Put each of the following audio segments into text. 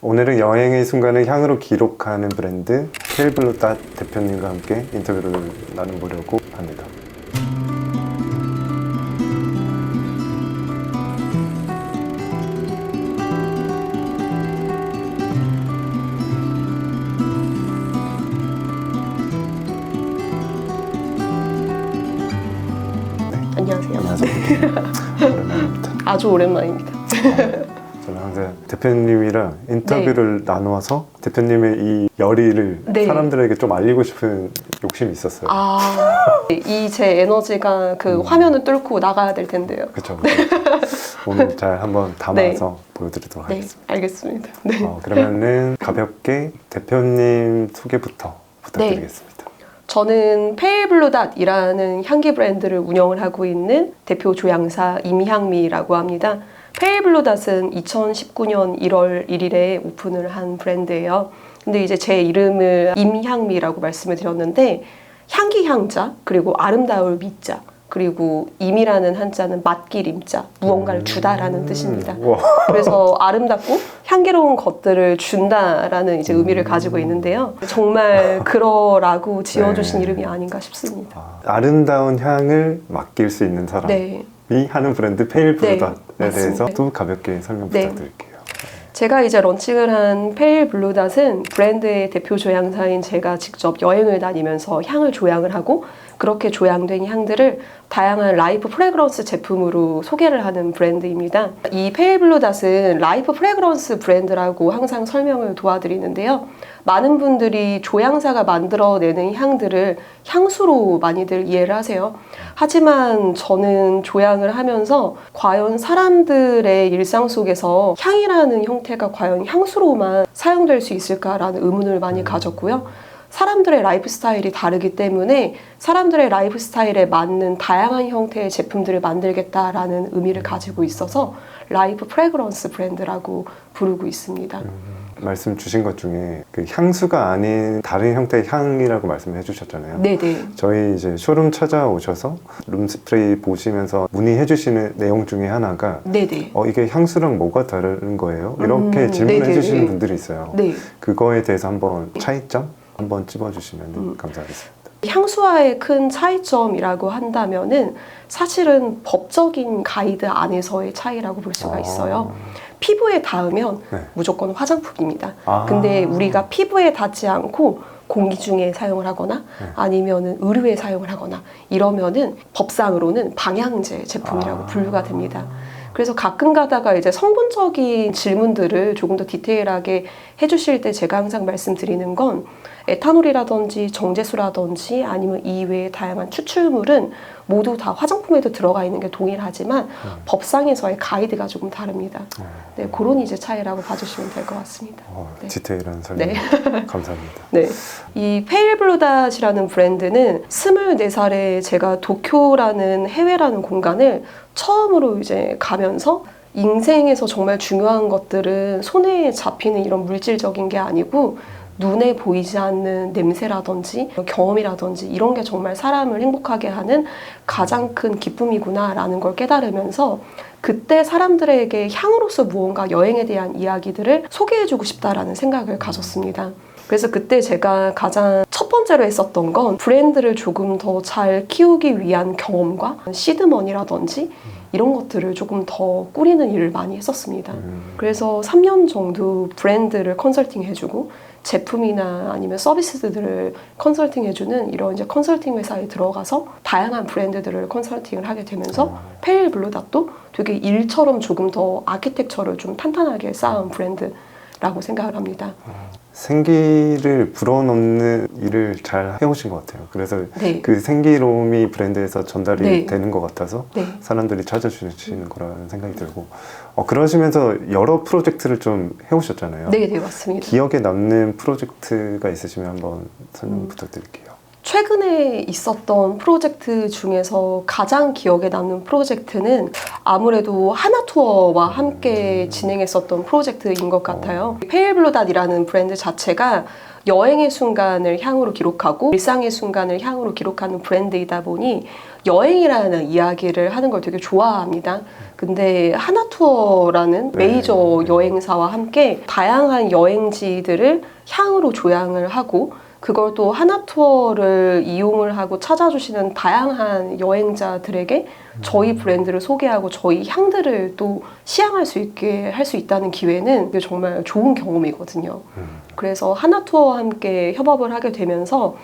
오늘은 여행의 순간을 향으로 기록하는 브랜드 페일블루.닷 대표님과 함께 인터뷰를 나눠보려고 합니다. 안녕하세요. 안녕하세요. 오랜만입니다. 아주 오랜만입니다. 저는 항상 대표님이랑 인터뷰를 나누어서 대표님의 이 열의를 네. 사람들에게 좀 알리고 싶은 욕심이 있었어요. 이 제 에너지가 그 화면을 뚫고 나가야 될 텐데요. 그렇죠. 오늘 잘 한번 담아서 보여드리도록 네, 하겠습니다. 알겠습니다. 네. 그러면은 가볍게 대표님 소개부터 부탁드리겠습니다. 저는 페일블루.닷이라는 향기 브랜드를 운영을 하고 있는 대표 조향사 임향미라고 합니다. 페일블루.닷은 2019년 1월 1일에 오픈을 한 브랜드예요. 근데 이제 제 이름을 임향미라고 말씀을 드렸는데 향기 향자, 그리고 아름다울 미자, 그리고 임이라는 한자는 맡길 임자, 무언가를 주다라는 뜻입니다. 우와. 그래서 아름답고 향기로운 것들을 준다라는 이제 의미를 가지고 있는데요. 정말 그러라고 지어주신 이름이 아닌가 싶습니다. 아름다운 향을 맡길 수 있는 사람이 네. 하는 브랜드 페일블루.닷에 네, 대해서 맞습니다. 또 가볍게 설명 네. 부탁드릴게요. 제가 이제 런칭을 한 페일블루.닷은 브랜드의 대표 조향사인 제가 직접 여행을 다니면서 향을 조향을 하고 그렇게 조향된 향들을 다양한 라이프 프레그런스 제품으로 소개를 하는 브랜드입니다. 이 페일블루.닷은 라이프 프레그런스 브랜드라고 항상 설명을 도와드리는데요. 많은 분들이 조향사가 만들어내는 향들을 향수로 많이들 이해를 하세요. 하지만 저는 조향을 하면서 과연 사람들의 일상 속에서 향이라는 형태가 과연 향수로만 사용될 수 있을까라는 의문을 많이 가졌고요. 사람들의 라이프 스타일이 다르기 때문에 사람들의 라이프 스타일에 맞는 다양한 형태의 제품들을 만들겠다라는 의미를 가지고 있어서 라이프 프레그런스 브랜드라고 부르고 있습니다. 말씀 주신 것 중에 그 향수가 아닌 다른 형태의 향이라고 말씀해 주셨잖아요. 네네. 저희 이제 쇼룸 찾아오셔서 룸스프레이 보시면서 문의해 주시는 내용 중에 하나가 네네. 이게 향수랑 뭐가 다른 거예요? 이렇게 질문해 네네. 주시는 분들이 있어요. 네. 그거에 대해서 한번 차이점 한번 찝어주시면 감사하겠습니다. 향수와의 큰 차이점이라고 한다면은 사실은 법적인 가이드 안에서의 차이라고 볼 수가 있어요. 피부에 닿으면 네. 무조건 화장품입니다. 근데 우리가 피부에 닿지 않고 공기 중에 사용을 하거나 아니면은 의류에 사용을 하거나 이러면은 법상으로는 방향제 제품이라고 분류가 됩니다. 그래서 가끔 가다가 이제 성분적인 질문들을 조금 더 디테일하게 해주실 때 제가 항상 말씀드리는 건 에탄올이라든지 정제수라든지 아니면 이외의 다양한 추출물은 모두 다 화장품에도 들어가 있는 게 동일하지만 법상에서의 가이드가 조금 다릅니다. 네, 그런 이제 차이라고 봐주시면 될 것 같습니다. 네. 디테일한 설명 감사합니다. 네, 이 페일블루.닷이라는 브랜드는 24살에 제가 도쿄라는 해외라는 공간을 처음으로 이제 가면서 인생에서 정말 중요한 것들은 손에 잡히는 이런 물질적인 게 아니고 눈에 보이지 않는 냄새라든지 경험이라든지 이런 게 정말 사람을 행복하게 하는 가장 큰 기쁨이구나라는 걸 깨달으면서 그때 사람들에게 향으로서 무언가 여행에 대한 이야기들을 소개해주고 싶다라는 생각을 가졌습니다. 그래서 그때 제가 가장 첫 번째로 했었던 건 브랜드를 조금 더 잘 키우기 위한 경험과 시드머니라든지 이런 것들을 조금 더 꾸리는 일을 많이 했었습니다. 그래서 3년 정도 브랜드를 컨설팅 해주고 제품이나 아니면 서비스들을 컨설팅 해주는 이런 이제 컨설팅 회사에 들어가서 다양한 브랜드들을 컨설팅을 하게 되면서 페일블루.닷도 되게 일처럼 조금 더 아키텍처를 좀 탄탄하게 쌓은 브랜드라고 생각을 합니다. 생기를 불어넣는 일을 잘 해오신 것 같아요. 그래서 네. 그 생기로움이 브랜드에서 전달이 네. 되는 것 같아서 네. 사람들이 찾아주시는 거라는 생각이 들고 그러시면서 여러 프로젝트를 좀 해오셨잖아요. 네, 네, 맞습니다. 기억에 남는 프로젝트가 있으시면 한번 설명 부탁드릴게요. 최근에 있었던 프로젝트 중에서 가장 기억에 남는 프로젝트는 아무래도 하나투어와 함께 진행했었던 프로젝트인 것 같아요. 페일블루닷이라는 브랜드 자체가 여행의 순간을 향으로 기록하고 일상의 순간을 향으로 기록하는 브랜드이다 보니 여행이라는 이야기를 하는 걸 되게 좋아합니다. 근데 하나투어라는 메이저 여행사와 함께 다양한 여행지들을 향으로 조향을 하고 그걸 또 하나투어를 이용을 하고 찾아주시는 다양한 여행자들에게 저희 브랜드를 소개하고 저희 향들을 또 시향할 수 있게 할 수 있다는 기회는 이게 정말 좋은 경험이거든요. 그래서 하나투어와 함께 협업을 하게 되면서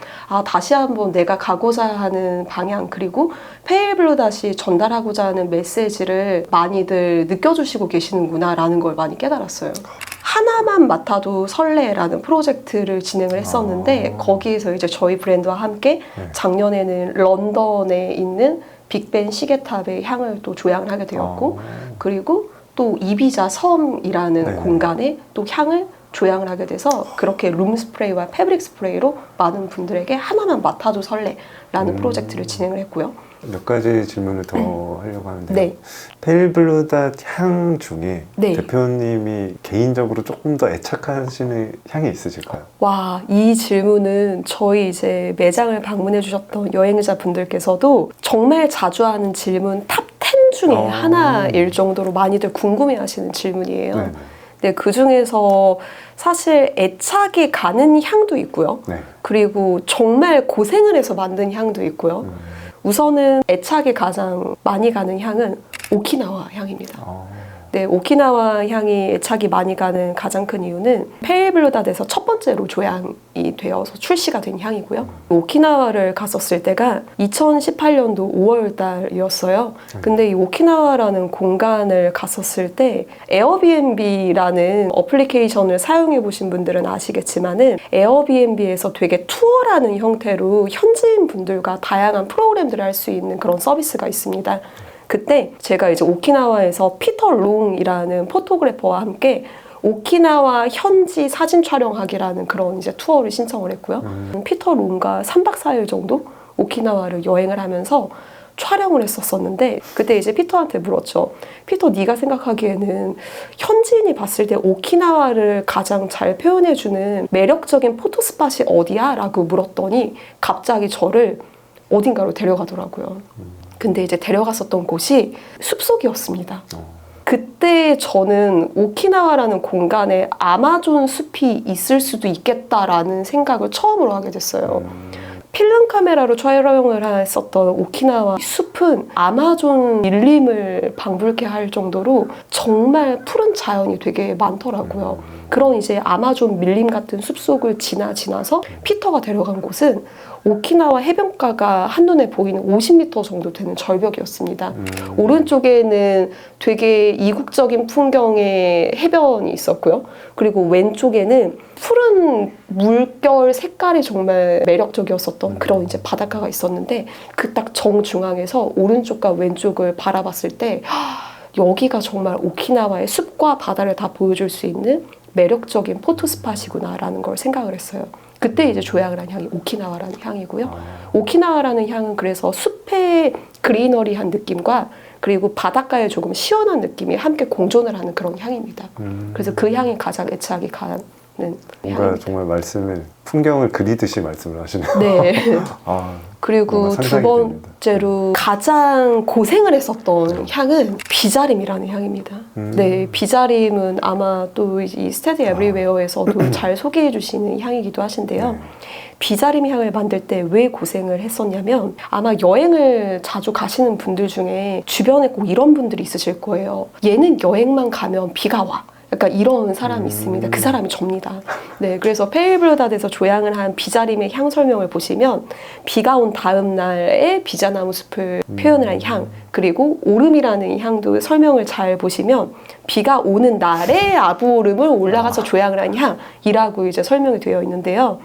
다시 한번 내가 가고자 하는 방향 그리고 페일블루닷이 전달하고자 하는 메시지를 많이들 느껴주시고 계시는구나 라는 걸 많이 깨달았어요. 하나만 맡아도 설레라는 프로젝트를 진행을 했었는데 거기에서 이제 저희 브랜드와 함께 작년에는 런던에 있는 빅벤 시계탑의 향을 또 조향을 하게 되었고 그리고 또 이비자 섬이라는 공간에 또 향을 조향을 하게 돼서 그렇게 룸 스프레이와 패브릭 스프레이로 많은 분들에게 하나만 맡아도 설레라는 프로젝트를 진행을 했고요. 몇 가지 질문을 더 하려고 하는데요. 네. 페일블루닷 향 중에 네. 대표님이 개인적으로 조금 더 애착하시는 향이 있으실까요? 와, 이 질문은 저희 이제 매장을 방문해 주셨던 여행자 분들께서도 정말 자주 하는 질문 탑 10 중에 하나일 정도로 많이들 궁금해 하시는 질문이에요. 네. 네, 그 중에서 사실 애착이 가는 향도 있고요. 네. 그리고 정말 고생을 해서 만든 향도 있고요. 우선은 애착이 가장 많이 가는 향은 오키나와 향입니다. 네, 오키나와 향이 애착이 많이 가는 가장 큰 이유는 페일블루닷에서 첫 번째로 조향이 되어서 출시가 된 향이고요. 오키나와를 갔었을 때가 2018년도 5월 달이었어요. 근데 이 오키나와라는 공간을 갔었을 때 에어비앤비라는 어플리케이션을 사용해 보신 분들은 아시겠지만은 에어비앤비에서 되게 투어라는 형태로 현지인 분들과 다양한 프로그램들을 할 수 있는 그런 서비스가 있습니다. 그때 제가 이제 오키나와에서 피터 롱이라는 포토그래퍼와 함께 오키나와 현지 사진 촬영하기라는 그런 이제 투어를 신청을 했고요. 피터 롱과 3박 4일 정도 오키나와를 여행을 하면서 촬영을 했었었는데 그때 이제 피터한테 물었죠. 피터, 네가 생각하기에는 현지인이 봤을 때 오키나와를 가장 잘 표현해주는 매력적인 포토스팟이 어디야? 라고 물었더니 갑자기 저를 어딘가로 데려가더라고요. 근데 이제 데려갔었던 곳이 숲속이었습니다. 그때 저는 오키나와라는 공간에 아마존 숲이 있을 수도 있겠다라는 생각을 처음으로 하게 됐어요. 필름 카메라로 촬영을 했었던 오키나와 숲은 아마존 밀림을 방불케 할 정도로 정말 푸른 자연이 되게 많더라고요. 그런 이제 아마존 밀림 같은 숲속을 지나서 피터가 데려간 곳은 오키나와 해변가가 한눈에 보이는 50m 정도 되는 절벽이었습니다. 오른쪽에는 되게 이국적인 풍경의 해변이 있었고요. 그리고 왼쪽에는 푸른 물결 색깔이 정말 매력적이었었던 그런 이제 바닷가가 있었는데 그 딱 정중앙에서 오른쪽과 왼쪽을 바라봤을 때 여기가 정말 오키나와의 숲과 바다를 다 보여줄 수 있는 매력적인 포토스팟이구나라는 걸 생각을 했어요. 그때 이제 조향을 한 향이 오키나와라는 향이고요. 오키나와라는 향은 그래서 숲의 그리너리한 느낌과 그리고 바닷가에 조금 시원한 느낌이 함께 공존을 하는 그런 향입니다. 그래서 그 향이 가장 애착이 가는 뭔가 향입니다. 정말 말씀을 풍경을 그리듯이 말씀을 하시네요. 네. 그리고 뭔가 두 상상이 번째로 가장 고생을 했었던 향은 비자림이라는 향입니다. 네, 비자림은 아마 또 이 스테디 에브리웨어에서도 잘 소개해 주시는 향이기도 하신데요. 비자림 향을 만들 때 왜 고생을 했었냐면 아마 여행을 자주 가시는 분들 중에 주변에 꼭 이런 분들이 있으실 거예요. 얘는 여행만 가면 비가 와. 약간 이런 사람이 있습니다. 그 사람이 접니다. 네, 그래서 페일블루닷에서 조향을 한 비자림의 향 설명을 보시면 비가 온 다음 날에 비자나무 숲을 표현을 한 향, 그리고 오름이라는 향도 설명을 잘 보시면 비가 오는 날에 아부오름을 올라가서 조향을 한 향이라고 이제 설명이 되어 있는데요.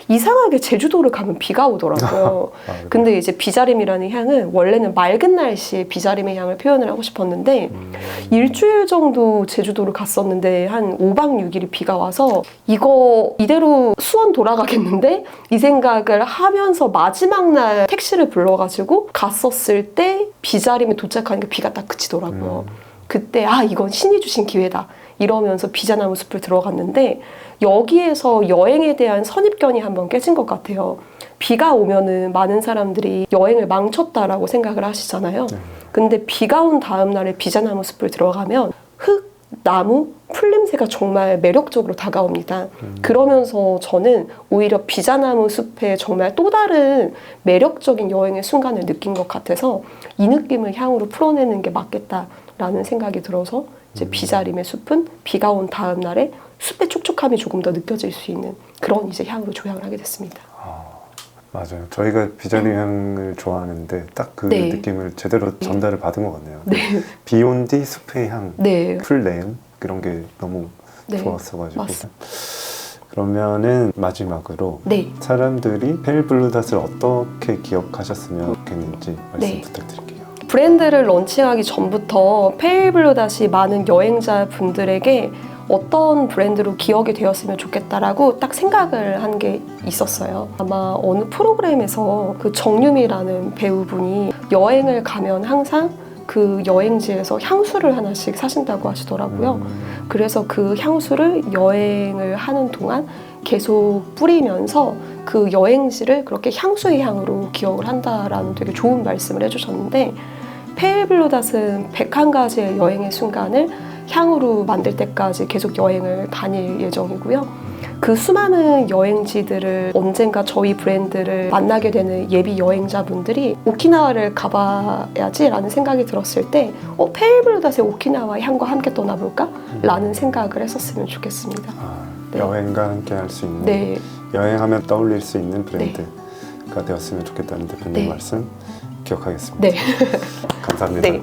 이상하게 제주도를 가면 비가 오더라고요. 근데 이제 비자림이라는 향은 원래는 맑은 날씨에 비자림의 향을 표현을 하고 싶었는데 일주일 정도 제주도를 갔었는데 한 5박 6일이 비가 와서 이거 이대로 수원 돌아가겠는데? 이 생각을 하면서 마지막 날 택시를 불러가지고 갔었을 때 비자림에 도착하니까 비가 딱 그치더라고요. 그때 이건 신이 주신 기회다 이러면서 비자나무 숲을 들어갔는데 여기에서 여행에 대한 선입견이 한번 깨진 것 같아요. 비가 오면은 많은 사람들이 여행을 망쳤다라고 생각을 하시잖아요. 근데 비가 온 다음 날에 비자나무 숲을 들어가면 흙, 나무, 풀냄새가 정말 매력적으로 다가옵니다. 그러면서 저는 오히려 비자나무 숲에 정말 또 다른 매력적인 여행의 순간을 느낀 것 같아서 이 느낌을 향으로 풀어내는 게 맞겠다라는 생각이 들어서 이제 비자림의 숲은 비가 온 다음 날에 숲의 촉촉함이 조금 더 느껴질 수 있는 그런 이제 향으로 조향을 하게 됐습니다. 맞아요. 저희가 비자림 향을 좋아하는데 딱 그 네. 느낌을 제대로 전달을 받은 것 같네요. 네. 비 온 뒤 숲의 향, 네. 풀냄 그런 게 너무 네. 좋았어가지고. 맞습니다. 그러면은 마지막으로 네. 사람들이 페일 블루닷을 어떻게 기억하셨으면 좋겠는지 말씀 네. 부탁드릴게요. 브랜드를 런칭하기 전부터 페일블루닷이 많은 여행자분들에게 어떤 브랜드로 기억이 되었으면 좋겠다라고 딱 생각을 한 게 있었어요. 아마 어느 프로그램에서 그 정유미라는 배우분이 여행을 가면 항상 그 여행지에서 향수를 하나씩 사신다고 하시더라고요. 그래서 그 향수를 여행을 하는 동안 계속 뿌리면서 그 여행지를 그렇게 향수의 향으로 기억을 한다라는 되게 좋은 말씀을 해주셨는데 페일블루닷은 101가지의 여행의 순간을 향으로 만들 때까지 계속 여행을 다닐 예정이고요. 그 수많은 여행지들을 언젠가 저희 브랜드를 만나게 되는 예비 여행자분들이 오키나와를 가봐야지라는 생각이 들었을 때 페일블루닷의 오키나와 향과 함께 떠나볼까? 라는 생각을 했었으면 좋겠습니다. 네. 여행과 함께 할 수 있는 네. 여행하면 떠올릴 수 있는 브랜드가 되었으면 좋겠다는 대표님 네. 말씀 기억하겠습니다. 네. 감사합니다. 네.